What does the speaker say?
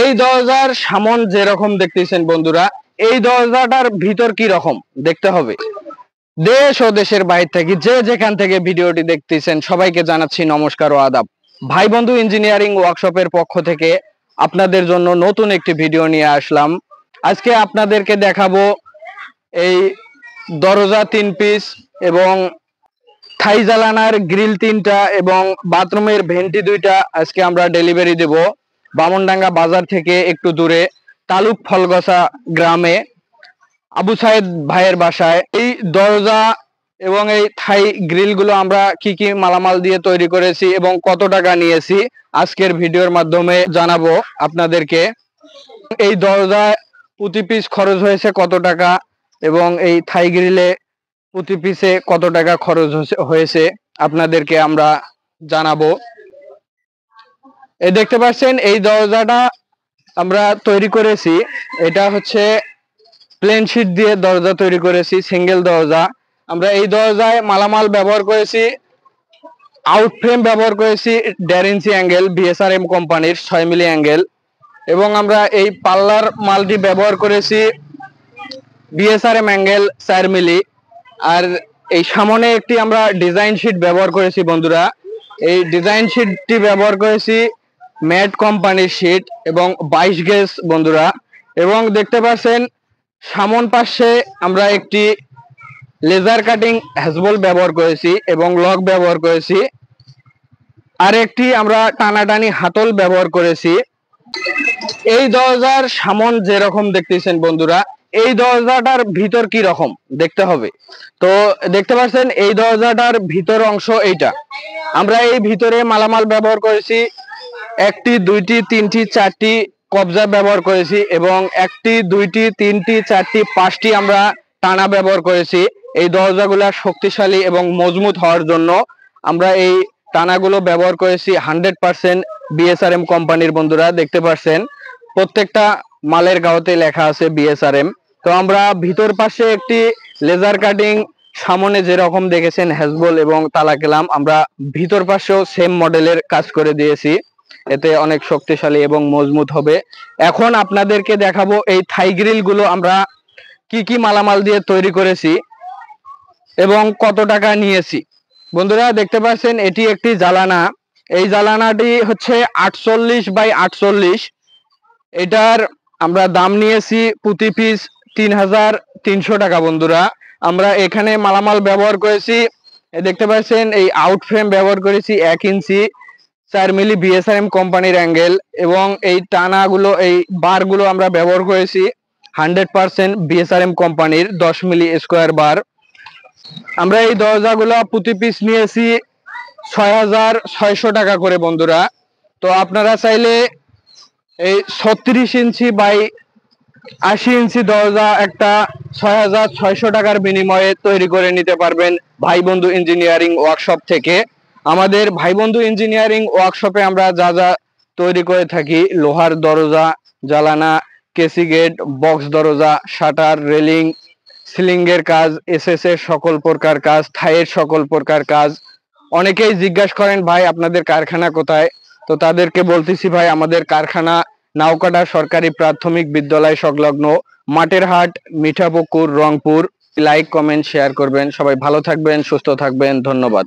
এই দরজার সামন যেরকম দেখতেছেন বন্ধুরা, এই দরজাটার ভিতর কি রকম দেখতে হবে। দেশ ও দেশের বাইরে থেকে যে যেখান থেকে ভিডিওটি দেখতেছেন সবাইকে জানাচ্ছি নমস্কার ও আদাব। ভাই বন্ধু ইঞ্জিনিয়ারিং ওয়ার্কশপের পক্ষ থেকে আপনাদের জন্য নতুন একটি ভিডিও নিয়ে আসলাম। আজকে আপনাদেরকে দেখাবো এই দরজা 3 পিস এবং থাই জ্বালানার গ্রিল 3টা এবং বাথরুমের ভেন্টি 2টা আজকে আমরা ডেলিভারি দেব বামনডাঙ্গা বাজার থেকে একটু দূরে তালুক ফলগসা গ্রামে আবু সাইদ ভাইয়ের বাসায়। এই দরজা এবং এই থাই গ্রিল গুলো আমরা কি কি মালামাল দিয়ে তৈরি করেছি এবং কত টাকা নিয়েছি আজকের ভিডিওর মাধ্যমে জানাবো আপনাদেরকে। এই দরজা প্রতি পিস খরচ হয়েছে কত টাকা এবং এই থাই গ্রিলে প্রতি পিসে কত টাকা খরচ হয়েছে আপনাদেরকে আমরা জানাবো। এই দেখতে পাচ্ছেন এই দরজাটা আমরা তৈরি করেছি, এটা হচ্ছে প্লেন শীট দিয়ে দরজা তৈরি করেছি, সিঙ্গেল দরজা। আমরা এই দরজায় মালামাল ব্যবহার করেছি, আউট ফ্রেম ব্যবহার করেছি 1.5 ইঞ্চি অ্যাঙ্গেল বিএসআরএম কোম্পানির 6 মিলি অ্যাঙ্গেল এবং আমরা এই পাল্লার মালটি ব্যবহার করেছি বিএসআরএম অ্যাঙ্গেল 4 মিলি। আর এই সামনে একটি আমরা ডিজাইন শীট ব্যবহার করেছি বন্ধুরা, এই ডিজাইন শীটটি ব্যবহার করেছি ম্যাট কোম্পানির শীট এবং 22 গেজ বন্ধুরা। এবং দেখতে পাচ্ছেন সামন পাশে আমরা একটি লেজার কাটিং হ্যাজবল ব্যবহার করেছি এবং লক ব্যবহার করেছি, আর একটি আমরা টানাটানি হাতল ব্যবহার করেছি। এই দরজার সামন যেরকম দেখতেছেন বন্ধুরা, এই দরজাটার ভিতর কি রকম দেখতে হবে। তো দেখতে পাচ্ছেন এই দরজাটার ভিতর অংশ এইটা। আমরা এই ভিতরে মালামাল ব্যবহার করেছি 1টি 2টি 3টি 4টি কবজা ব্যবহার করেছি এবং 1টি 2টি 3টি 4টি 5টি আমরা টানা ব্যবহার করেছি। এই দরজাগুলো শক্তিশালী এবং মজবুত হওয়ার জন্য আমরা এই টানাগুলো ব্যবহার করেছি 100% বিএসআরএম কোম্পানির বন্ধুরা। দেখতে পাচ্ছেন প্রত্যেকটা মালের গাওতে লেখা আছে বিএসআরএম। তো আমরা ভিতর পাশে একটি লেজার কাটিং সামনে যেরকম দেখেছেন হ্যাজবল এবং তালা কেলাম, আমরা ভিতর পাশেও সেম মডেলের কাজ করে দিয়েছি, এতে অনেক শক্তিশালী এবং মজবুত হবে। এখন আপনাদেরকে দেখাবো এই থাই গ্রিল গুলো আমরা কি কি মালামাল দিয়ে তৈরি করেছি এবং কত টাকা নিয়েছি বন্ধুরা। দেখতে পাচ্ছেন এটি একটি জ্বালানা, এই জ্বালানাটি হচ্ছে 48x48। এটার আমরা দাম নিয়েছি প্রতি পিস 3300 টাকা বন্ধুরা। আমরা এখানে মালামাল ব্যবহার করেছি, দেখতে পাচ্ছেন এই আউট ফ্রেম ব্যবহার করেছি 1 ইঞ্চি 4 মিলি বিএসআরএম কোম্পানির অ্যাঙ্গেল এবং এই টানাগুলো এই বারগুলো আমরা ব্যবহার করেছি 100% বিএসআরএম কোম্পানির 10 মিলি স্কোয়ার বার। আমরা এই দরজাগুলো প্রতি পিস নিয়েছি 6600 টাকা করে বন্ধুরা। তো আপনারা চাইলে এই 36 ইঞ্চি বাই 80 ইঞ্চি দরজা একটা 6600 টাকার বিনিময়ে তৈরি করে নিতে পারবেন ভাই বন্ধু ইঞ্জিনিয়ারিং ওয়ার্কশপ থেকে। আমাদের ভাই বন্ধু ইঞ্জিনিয়ারিং ওয়ার্কশপে আমরা যা যা তৈরি করে থাকি, লোহার দরজা, জালানা, কেসি গেট, বক্স দরজা, শাটার, রেলিং, সিলিং এর কাজ, এসএস এর সকল প্রকার কাজ, থাইয়ের সকল প্রকার কাজ। অনেকেই জিজ্ঞাসা করেন ভাই আপনাদের কারখানা কোথায়, তো তাদেরকে বলতেছি ভাই আমাদের কারখানা নাওকাটা সরকারি প্রাথমিক বিদ্যালয় সংলগ্ন মাঠের হাট, Mithapukur, Rangpur. Like comment share করবেন, সবাই ভালো থাকবেন, সুস্থ থাকবেন, ধন্যবাদ।